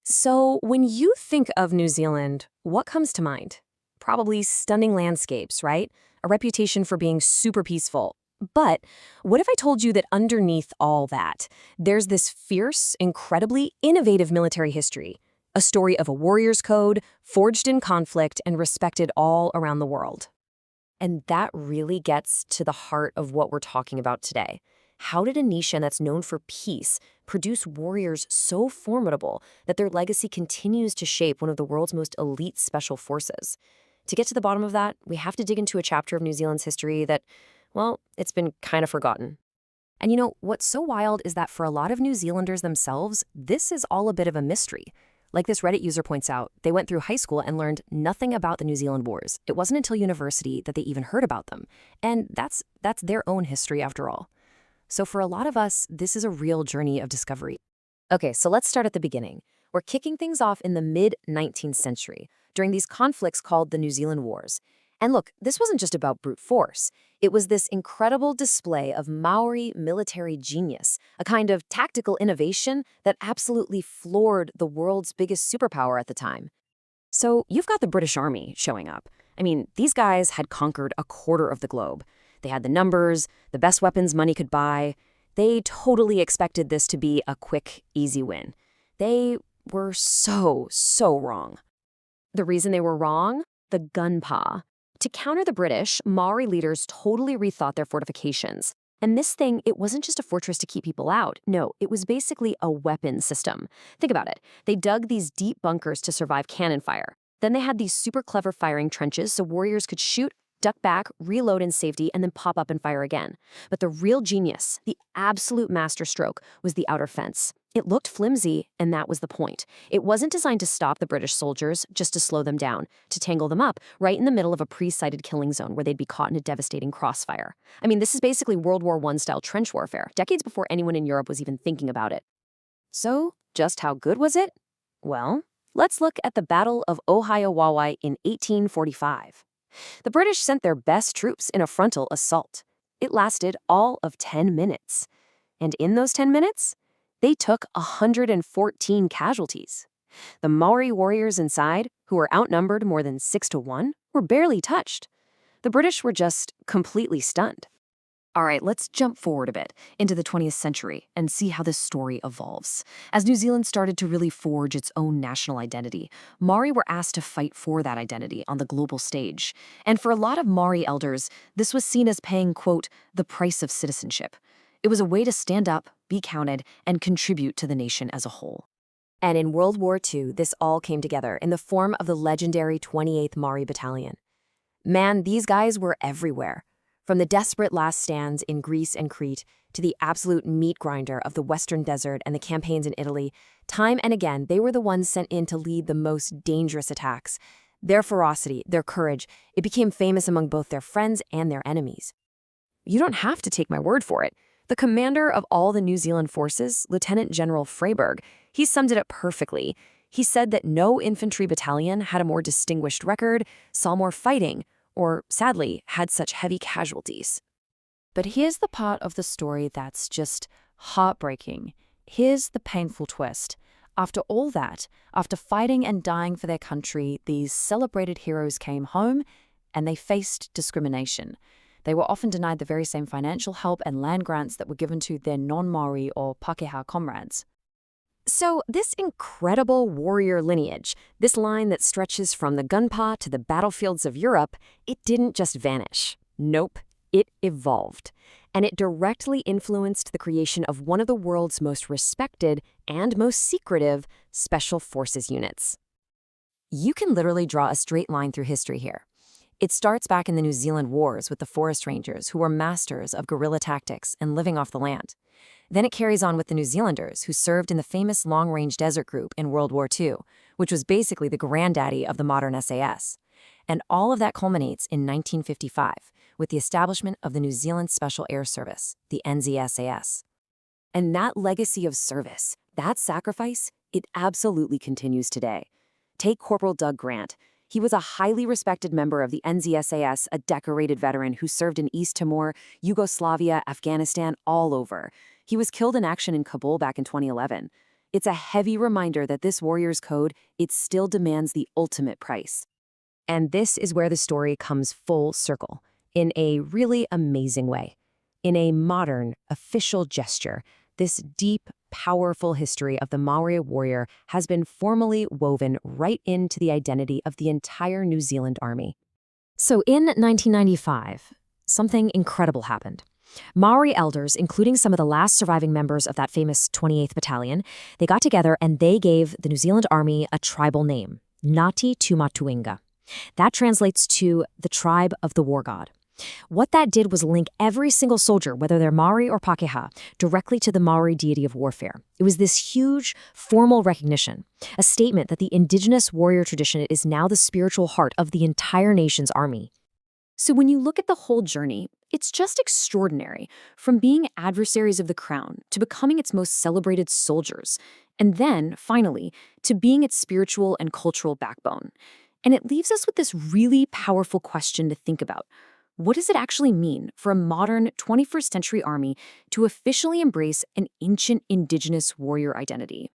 So, when you think of New Zealand, what comes to mind? Probably stunning landscapes, right? A reputation for being super peaceful. But what if I told you that underneath all that, there's this fierce, incredibly innovative military history? A story of a warrior's code, forged in conflict and respected all around the world. And that really gets to the heart of what we're talking about today. How did a nation that's known for peace produce warriors so formidable that their legacy continues to shape one of the world's most elite special forces? To get to the bottom of that, we have to dig into a chapter of New Zealand's history that, well, it's been kind of forgotten. And you know, what's so wild is that for a lot of New Zealanders themselves, this is all a bit of a mystery. Like this Reddit user points out, they went through high school and learned nothing about the New Zealand Wars. It wasn't until university that they even heard about them. And that's their own history after all. So for a lot of us, this is a real journey of discovery. Okay, so let's start at the beginning. We're kicking things off in the mid-19th century, during these conflicts called the New Zealand Wars. And look, this wasn't just about brute force. It was this incredible display of Maori military genius, a kind of tactical innovation that absolutely floored the world's biggest superpower at the time. So you've got the British Army showing up. I mean, these guys had conquered a quarter of the globe. They had the numbers, the best weapons money could buy. They totally expected this to be a quick, easy win. They were so wrong. The reason they were wrong? The gunpah. To counter the British, Maori leaders totally rethought their fortifications. And this thing, it wasn't just a fortress to keep people out. No, it was basically a weapon system. Think about it. They dug these deep bunkers to survive cannon fire. Then they had these super clever firing trenches so warriors could shoot, duck back, reload in safety, and then pop up and fire again. But the real genius, the absolute masterstroke, was the outer fence. It looked flimsy, and that was the point. It wasn't designed to stop the British soldiers, just to slow them down, to tangle them up, right in the middle of a pre-sighted killing zone where they'd be caught in a devastating crossfire. I mean, this is basically World War I-style trench warfare, decades before anyone in Europe was even thinking about it. So, just how good was it? Well, let's look at the Battle of Ohio-Wawa in 1845. The British sent their best troops in a frontal assault. It lasted all of 10 minutes. And in those 10 minutes, they took 114 casualties. The Maori warriors inside, who were outnumbered more than 6-1, were barely touched. The British were just completely stunned. All right, let's jump forward a bit into the 20th century and see how this story evolves. As New Zealand started to really forge its own national identity, Maori were asked to fight for that identity on the global stage. And for a lot of Maori elders, this was seen as paying, quote, the price of citizenship. It was a way to stand up, be counted, and contribute to the nation as a whole. And in World War II, this all came together in the form of the legendary 28th Maori Battalion. Man, these guys were everywhere. From the desperate last stands in Greece and Crete to the absolute meat grinder of the Western Desert and the campaigns in Italy, time and again, they were the ones sent in to lead the most dangerous attacks. Their ferocity, their courage, it became famous among both their friends and their enemies. You don't have to take my word for it. The commander of all the New Zealand forces, Lieutenant General Freyberg, he summed it up perfectly. He said that no infantry battalion had a more distinguished record, saw more fighting, or, sadly, had such heavy casualties. But here's the part of the story that's just heartbreaking. Here's the painful twist. After all that, after fighting and dying for their country, these celebrated heroes came home and they faced discrimination. They were often denied the very same financial help and land grants that were given to their non-Maori or Pākehā comrades. So this incredible warrior lineage, this line that stretches from the gunpah to the battlefields of Europe, it didn't just vanish. Nope, it evolved. And it directly influenced the creation of one of the world's most respected and most secretive special forces units. You can literally draw a straight line through history here. It starts back in the New Zealand Wars with the Forest Rangers, who were masters of guerrilla tactics and living off the land. Then it carries on with the New Zealanders, who served in the famous Long-Range Desert Group in World War II, which was basically the granddaddy of the modern SAS. And all of that culminates in 1955, with the establishment of the New Zealand Special Air Service, the NZ SAS. And that legacy of service, that sacrifice, it absolutely continues today. Take Corporal Doug Grant. He was a highly respected member of the NZ SAS, a decorated veteran who served in East Timor, Yugoslavia, Afghanistan, all over. He was killed in action in Kabul back in 2011. It's a heavy reminder that this warrior's code, it still demands the ultimate price. And this is where the story comes full circle, in a really amazing way. In a modern, official gesture, this deep, powerful history of the Maori warrior has been formally woven right into the identity of the entire New Zealand Army. So in 1995, something incredible happened. Maori elders, including some of the last surviving members of that famous 28th Battalion, they got together and they gave the New Zealand Army a tribal name, Ngāti Tūmatuinga. That translates to the tribe of the war god. What that did was link every single soldier, whether they're Maori or Pākehā, directly to the Maori deity of warfare. It was this huge, formal recognition, a statement that the indigenous warrior tradition is now the spiritual heart of the entire nation's army. So when you look at the whole journey, it's just extraordinary, from being adversaries of the crown to becoming its most celebrated soldiers, and then, finally, to being its spiritual and cultural backbone. And it leaves us with this really powerful question to think about. What does it actually mean for a modern 21st century army to officially embrace an ancient indigenous warrior identity?